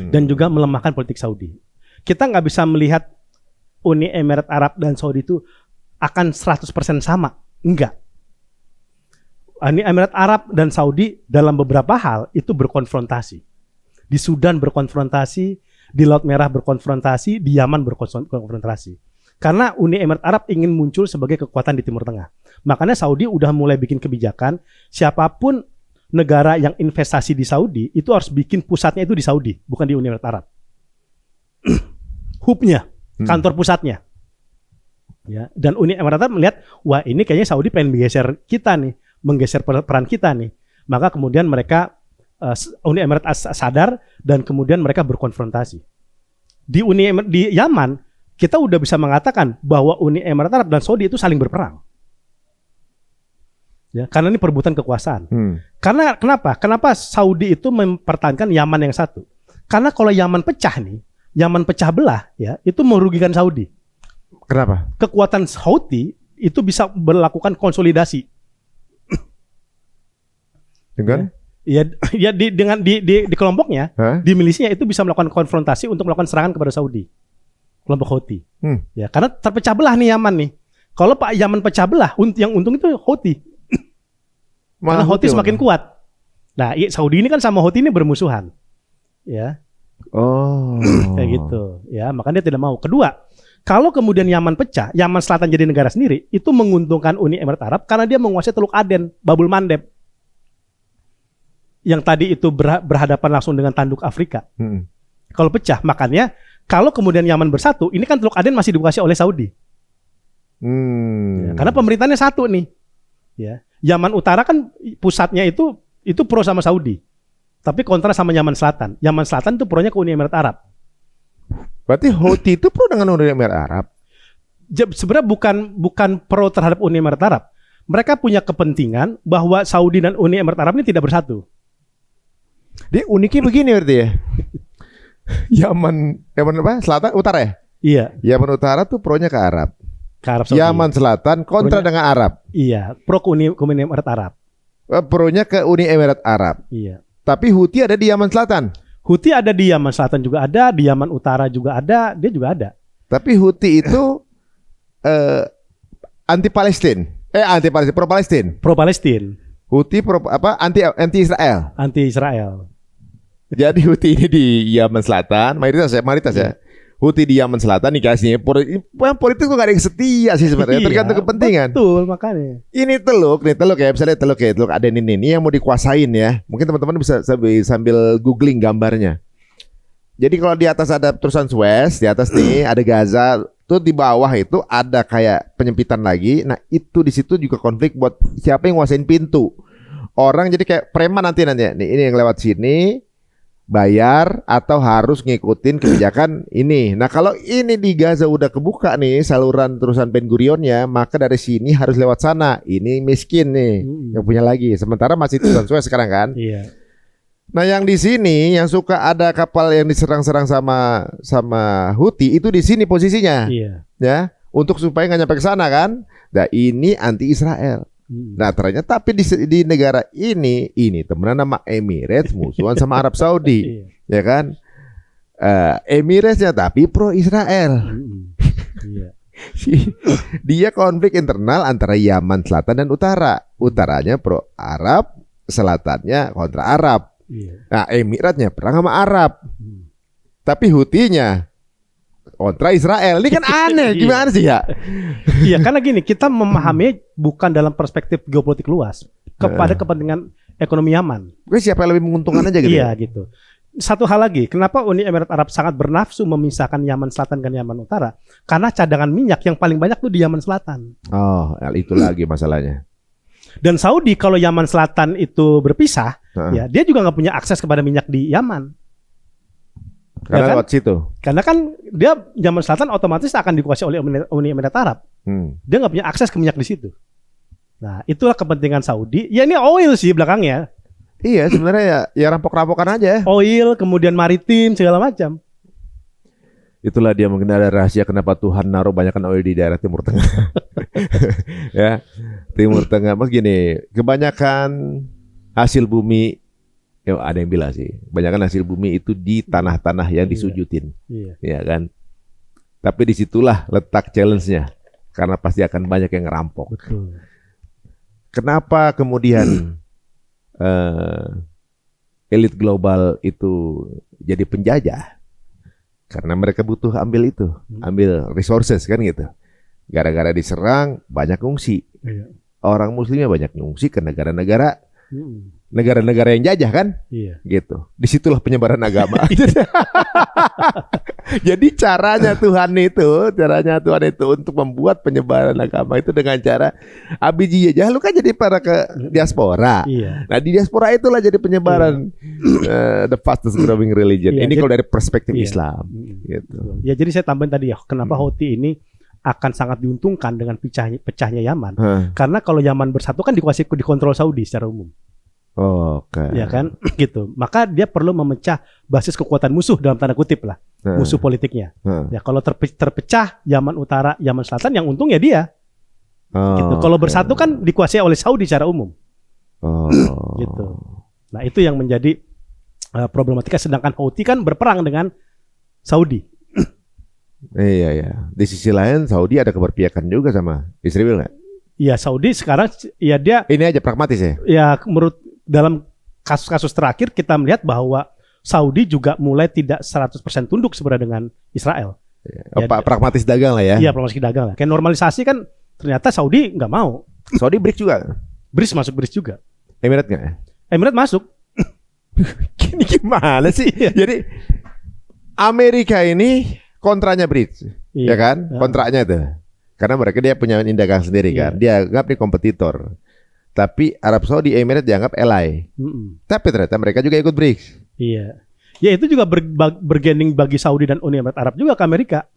Dan juga melemahkan politik Saudi. Kita nggak bisa melihat Uni Emirat Arab dan Saudi itu akan 100% sama. Enggak. Uni Emirat Arab dan Saudi dalam beberapa hal itu berkonfrontasi. Di Sudan berkonfrontasi, di Laut Merah berkonfrontasi, di Yaman berkonfrontasi. Karena Uni Emirat Arab ingin muncul sebagai kekuatan di Timur Tengah. Makanya Saudi udah mulai bikin kebijakan, siapapun negara yang investasi di Saudi itu harus bikin pusatnya itu di Saudi, bukan di Uni Emirat Arab. Hubnya, kantor pusatnya. Ya, dan Uni Emirat Arab melihat, wah ini kayaknya Saudi pengen menggeser kita nih, menggeser peran kita nih. Maka kemudian mereka Uni Emirat sadar dan kemudian mereka berkonfrontasi. Di Yaman kita udah bisa mengatakan bahwa Uni Emirat Arab dan Saudi itu saling berperang. Ya, karena ini perebutan kekuasaan. Karena kenapa? Kenapa Saudi itu mempertahankan Yaman yang satu? Karena kalau Yaman pecah nih, Yaman pecah belah, ya, itu merugikan Saudi. Kenapa? Kekuatan Houthi itu bisa melakukan konsolidasi. Dengan? Ya di kelompoknya, di milisinya itu bisa melakukan konfrontasi untuk melakukan serangan kepada Saudi. Kelompok Houthi. Ya, karena terpecah belah nih Yaman nih. Kalau Pak Yaman pecah belah, yang untung itu Houthi. Karena Houthi semakin kuat. Nah, Saudi ini kan sama Houthi ini bermusuhan. Ya. Oh. Kayak gitu. Ya, makanya dia tidak mau. Kedua, kalau kemudian Yaman pecah, Yaman Selatan jadi negara sendiri, itu menguntungkan Uni Emirat Arab karena dia menguasai Teluk Aden, Babul Mandeb. Yang tadi itu berhadapan langsung dengan tanduk Afrika. Kalau pecah, makanya kalau kemudian Yaman bersatu, ini kan Teluk Aden masih dikuasai oleh Saudi. Ya, karena pemerintahnya satu nih. Ya. Yaman Utara kan pusatnya itu pro sama Saudi. Tapi kontra sama Yaman Selatan. Yaman Selatan itu pro-nya ke Uni Emirat Arab. Berarti Houthi itu pro dengan Uni Emirat Arab? Sebenarnya bukan pro terhadap Uni Emirat Arab. Mereka punya kepentingan bahwa Saudi dan Uni Emirat Arab ini tidak bersatu. Dia uniknya begini berarti ya. Yaman apa? Selatan, Utara ya? Iya. Yaman Utara tuh pro-nya ke Arab. Yaman Selatan kontra dengan Arab. Iya, pro ke Uni Emirat Arab. Pro-nya ke Uni Emirat Arab. Iya. Tapi Houthi ada di Yaman Selatan. Houthi ada di Yaman Selatan juga ada, di Yaman Utara juga ada, dia juga ada. Tapi Houthi itu anti Palestina. Pro Palestina. Pro Palestina. Houthi pro apa? Anti Israel. Anti Israel. Jadi Houthi ini di Yaman Selatan, mayoritas ya. Houthi di Yaman Selatan dikasihnya politik tuh gak ada yang setia sih sebenarnya, tergantung kepentingan. Betul, makanya. Ini teluk ya, misalnya teluk Aden ini yang mau dikuasain ya. Mungkin teman-teman bisa sambil googling gambarnya. Jadi kalau di atas ada terusan Suez, di atas nih ada Gaza, tuh di bawah itu ada kayak penyempitan lagi. Nah, itu di situ juga konflik buat siapa yang nguasain pintu. Orang jadi kayak preman nanti ya. Nih, ini yang lewat sini bayar atau harus ngikutin kebijakan ini. Nah, kalau ini di Gaza udah kebuka nih saluran terusan Ben Gurionnya, maka dari sini harus lewat sana. Ini miskin nih yang punya lagi. Sementara masih terusan Suez sekarang kan. Iya. Nah, yang di sini yang suka ada kapal yang diserang-serang sama Houthi itu di sini posisinya. Iya. Ya. untuk supaya nggak nyampe ke sana kan. Nah ini anti Israel. Nah ternyata tapi di negara ini temenan sama Emirates musuhan sama Arab Saudi, ya kan? Emiratesnya tapi pro Israel. Dia konflik internal antara Yaman Selatan dan Utara. Utaranya pro Arab, selatannya kontra Arab. Nah Emiratnya perang sama Arab, tapi Hutinya kontra Israel. Ini kan aneh, gimana sih ya? Iya, karena gini, kita memahami bukan dalam perspektif geopolitik luas kepada kepentingan ekonomi Yaman. Siapa yang lebih menguntungkan aja gitu. Iya, gitu. Satu hal lagi, kenapa Uni Emirat Arab sangat bernafsu memisahkan Yaman Selatan dan Yaman Utara? Karena cadangan minyak yang paling banyak tuh di Yaman Selatan. Oh, itu lagi masalahnya. Dan Saudi kalau Yaman Selatan itu berpisah, ya dia juga nggak punya akses kepada minyak di Yaman. Karena ya kan? lewat situ. Karena kan dia Yaman Selatan otomatis akan dikuasai oleh Uni Emirat Arab. Dia nggak punya akses ke minyak di situ. Nah, itulah kepentingan Saudi. Ya ini oil sih belakangnya. Iya, sebenarnya ya rampok-rampokan aja. Oil, kemudian maritim segala macam. Itulah dia mungkin ada rahasia kenapa Tuhan naruh banyakkan oil di daerah Timur Tengah. Ya, Timur Tengah. Mas gini, kebanyakan hasil bumi. Ada yang bilang sih, kebanyakan hasil bumi itu di tanah-tanah yang disujudin, ya kan. Tapi disitulah letak challenge-nya, karena pasti akan banyak yang ngerampok. Betul. Kenapa kemudian elit global itu jadi penjajah? Karena mereka butuh ambil itu, ambil resources kan gitu. Gara-gara diserang banyak ngungsi. Orang Muslimnya banyak ngungsi ke negara-negara yang jajah kan, gitu. Disitulah penyebaran agama. Jadi caranya Tuhan itu untuk membuat penyebaran agama itu dengan cara abiji jajah, lu kan jadi para ke diaspora. Nah di diaspora itulah jadi penyebaran the fastest growing religion. Ini kalau dari perspektif Islam, gitu. Ya jadi saya tambahin tadi ya, kenapa Houthi ini akan sangat diuntungkan dengan pecahnya Yaman. Karena kalau Yaman bersatu kan dikontrol Saudi secara umum. Oke. Ya kan, gitu. Maka dia perlu memecah basis kekuatan musuh dalam tanda kutip lah, musuh politiknya. Ya kalau terpecah Yaman Utara, Yaman Selatan, yang untung ya dia. Gitu. Kalau bersatu kan dikuasai oleh Saudi secara umum. Gitu. Nah itu yang menjadi problematika. Sedangkan Houthi kan berperang dengan Saudi. Iya. Di sisi lain Saudi ada keberpihakan juga sama Israel nggak? Iya, Saudi sekarang ya dia. Ini aja pragmatis ya. Ya menurut dalam kasus-kasus terakhir kita melihat bahwa Saudi juga mulai tidak 100% tunduk sebenarnya dengan Israel. Ya, pragmatis dagang lah ya. Iya, pragmatis dagang lah. Kayak normalisasi kan ternyata Saudi nggak mau. Saudi BRICS juga. BRICS juga. Emirat nggak? Emirat masuk. Ini gimana sih? Jadi Amerika ini kontranya BRICS, ya kan? Kontraknya tuh. Karena dia punya dagang sendiri kan. Dia anggap nih kompetitor. Tapi Arab Saudi, Emirat dianggap ally. Tapi ternyata mereka juga ikut BRICS. Iya. Ya itu juga bergaining bagi Saudi dan Uni Emirat Arab juga ke Amerika.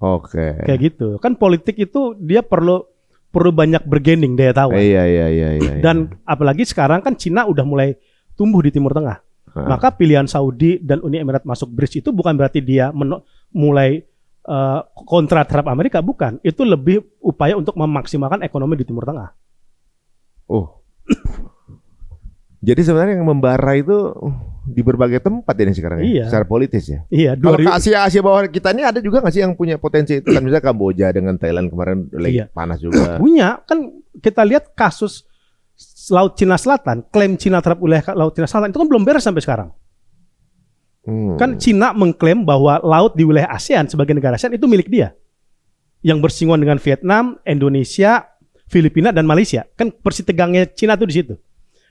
Oke. Kayak gitu. Kan politik itu dia perlu banyak bergaining daya tawar. Iya. Dan apalagi sekarang kan Cina udah mulai tumbuh di Timur Tengah. Maka pilihan Saudi dan Uni Emirat masuk BRICS itu bukan berarti dia mulai kontra terhadap Amerika, bukan. Itu lebih upaya untuk memaksimalkan ekonomi di Timur Tengah. Jadi sebenarnya yang membara itu di berbagai tempat ini sekarang ya, secara politis ya. Iya. Kalau ke Asia bawah kita ini ada juga nggak sih yang punya potensi itu? Kan misalnya Kamboja dengan Thailand kemarin lagi panas juga. Punya, kan kita lihat kasus Laut Cina Selatan, klaim Cina terhadap wilayah Laut Cina Selatan itu kan belum beres sampai sekarang. Kan Cina mengklaim bahwa laut di wilayah ASEAN sebagai negara ASEAN itu milik dia. Yang bersinggungan dengan Vietnam, Indonesia, Filipina dan Malaysia. Kan persitegangnya Cina tuh di situ.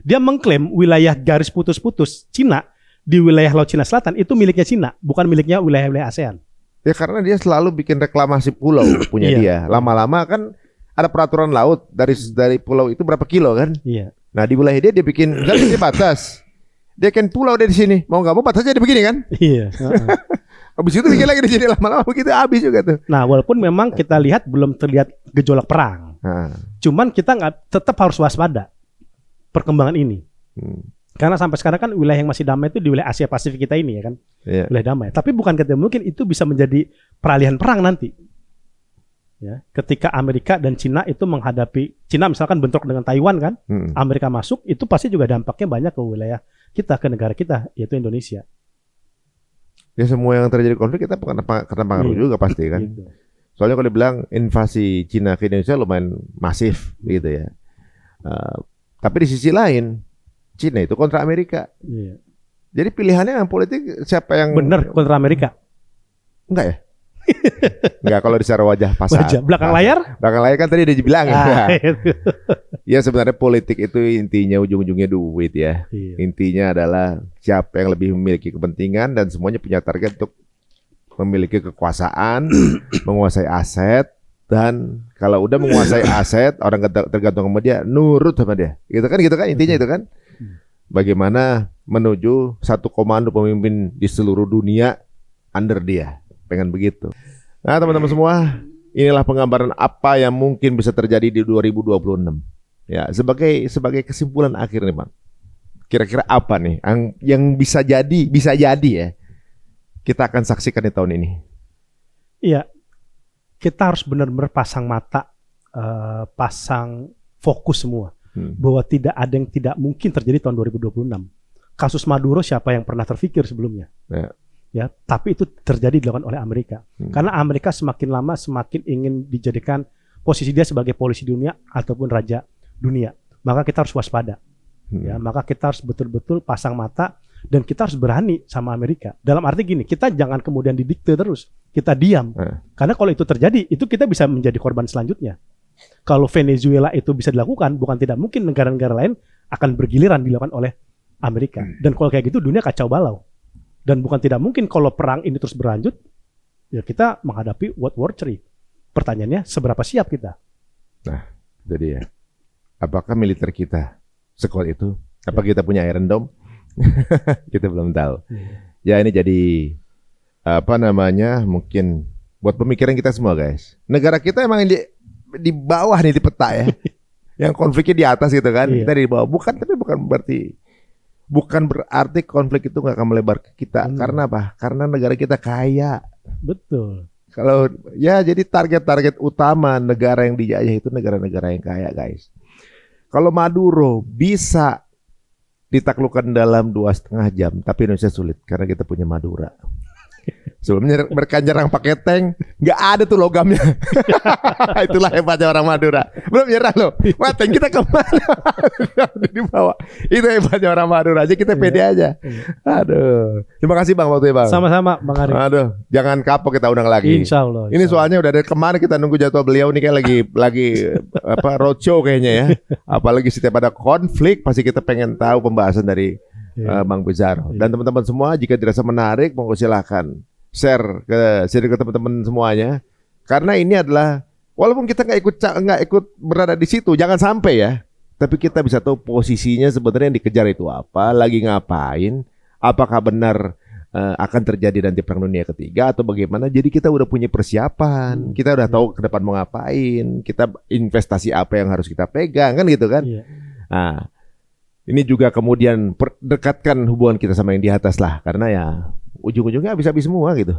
Dia mengklaim wilayah garis putus-putus Cina di wilayah Laut Cina Selatan itu miliknya Cina, bukan miliknya wilayah-wilayah ASEAN. Ya karena dia selalu bikin reklamasi pulau punya dia. Lama-lama kan ada peraturan laut dari pulau itu berapa kilo kan? Iya. Nah di wilayah dia bikin di batas. Dia kan pulau dari sini, mau nggak mau batasnya dia begini kan? Iya. Habis itu bikin lagi di sini, lama-lama begitu habis juga tuh. Nah walaupun memang kita lihat belum terlihat gejolak perang, cuman kita tetap harus waspada perkembangan ini. Karena sampai sekarang kan wilayah yang masih damai itu di wilayah Asia Pasifik kita ini ya kan, wilayah damai. Tapi bukan kata mungkin itu bisa menjadi peralihan perang nanti. Ya, ketika Amerika dan Cina itu menghadapi, Cina misalkan bentrok dengan Taiwan kan, Amerika masuk, itu pasti juga dampaknya banyak ke wilayah kita, ke negara kita, yaitu Indonesia. Ya semua yang terjadi konflik kita kena pengaruh juga pasti kan. Gitu. Soalnya kalau dibilang invasi Cina ke Indonesia lumayan masif gitu ya. Tapi di sisi lain, Cina itu kontra Amerika. Iya. Jadi pilihannya yang politik siapa yang benar kontra Amerika? Enggak ya? Enggak, kalau secara wajah pasar. Belakang layar? Belakang layar kan tadi udah dibilang ya. Ya sebenarnya politik itu intinya ujung-ujungnya duit ya. Iya. Intinya adalah siapa yang lebih memiliki kepentingan dan semuanya punya target untuk memiliki kekuasaan, menguasai aset, dan kalau udah menguasai aset, orang tergantung sama dia, nurut sama dia. Gitu kan intinya itu kan. Bagaimana menuju satu komando pemimpin di seluruh dunia under dia. Pengen begitu. Nah teman-teman semua, inilah penggambaran apa yang mungkin bisa terjadi di 2026. Ya, sebagai kesimpulan akhir nih, Bang. Kira-kira apa nih yang bisa jadi ya. Kita akan saksikan di tahun ini. Iya. Kita harus benar-benar pasang mata, pasang fokus semua. Bahwa tidak ada yang tidak mungkin terjadi tahun 2026. Kasus Maduro siapa yang pernah terfikir sebelumnya? Ya, tapi itu terjadi dilakukan oleh Amerika. Karena Amerika semakin lama semakin ingin dijadikan posisi dia sebagai polisi dunia ataupun raja dunia. Maka kita harus waspada. Ya, maka kita harus betul-betul pasang mata dan kita harus berani sama Amerika. Dalam arti gini, kita jangan kemudian didikte terus. Kita diam. Karena kalau itu terjadi, itu kita bisa menjadi korban selanjutnya. Kalau Venezuela itu bisa dilakukan, bukan tidak mungkin negara-negara lain akan bergiliran dilakukan oleh Amerika. Dan kalau kayak gitu dunia kacau balau. Dan bukan tidak mungkin kalau perang ini terus berlanjut, ya kita menghadapi World War III. Pertanyaannya, seberapa siap kita? Nah, jadi ya, apakah militer kita sekuat itu? Apa kita punya Iron Dome? Kita belum tahu. Ya ini jadi mungkin buat pemikiran kita semua guys. Negara kita emang di bawah nih di peta ya. Yang konfliknya di atas gitu kan. Kita di bawah. Bukan berarti konflik itu nggak akan melebar ke kita. Karena apa? Karena negara kita kaya. Betul. Kalau ya jadi target utama negara yang dijajah itu negara-negara yang kaya guys. Kalau Maduro bisa ditaklukkan dalam 2,5 jam, tapi Indonesia sulit karena kita punya Madura. Sebelumnya mereka nyerang pakai tank, nggak ada tuh logamnya. Itulah hebatnya orang Madura. Belum nyerang loh. Wah, tank kita kemana? Di bawah. Itu hebatnya orang Madura aja, kita pede aja. Aduh. Terima kasih Bang waktunya Bang. Sama-sama Bang Arif. Aduh, jangan kapok kita undang lagi. Insya Allah. Ini soalnya udah dari kemarin kita nunggu jadwal beliau nih kayak lagi roadshow kayaknya ya. Apalagi setiap ada konflik pasti kita pengen tahu pembahasan dari Bang Pizarro. Dan teman-teman semua jika dirasa menarik monggo silakan share ke teman-teman semuanya. Karena ini adalah walaupun kita nggak ikut berada di situ, jangan sampai ya. Tapi kita bisa tahu posisinya sebenarnya yang dikejar itu apa, lagi ngapain, apakah benar akan terjadi nanti perang dunia ketiga atau bagaimana. Jadi kita udah punya persiapan, kita udah tahu ke depan mau ngapain, kita investasi apa yang harus kita pegang kan gitu kan. Nah, ini juga kemudian dekatkan hubungan kita sama yang di atas lah, karena ya ujung-ujungnya habis-habis semua gitu.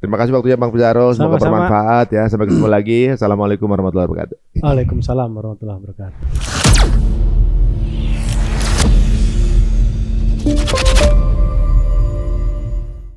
Terima kasih waktunya Bang Pizarro, semoga bermanfaat ya. Sampai ketemu lagi. Assalamualaikum warahmatullahi wabarakatuh. Waalaikumsalam warahmatullahi wabarakatuh.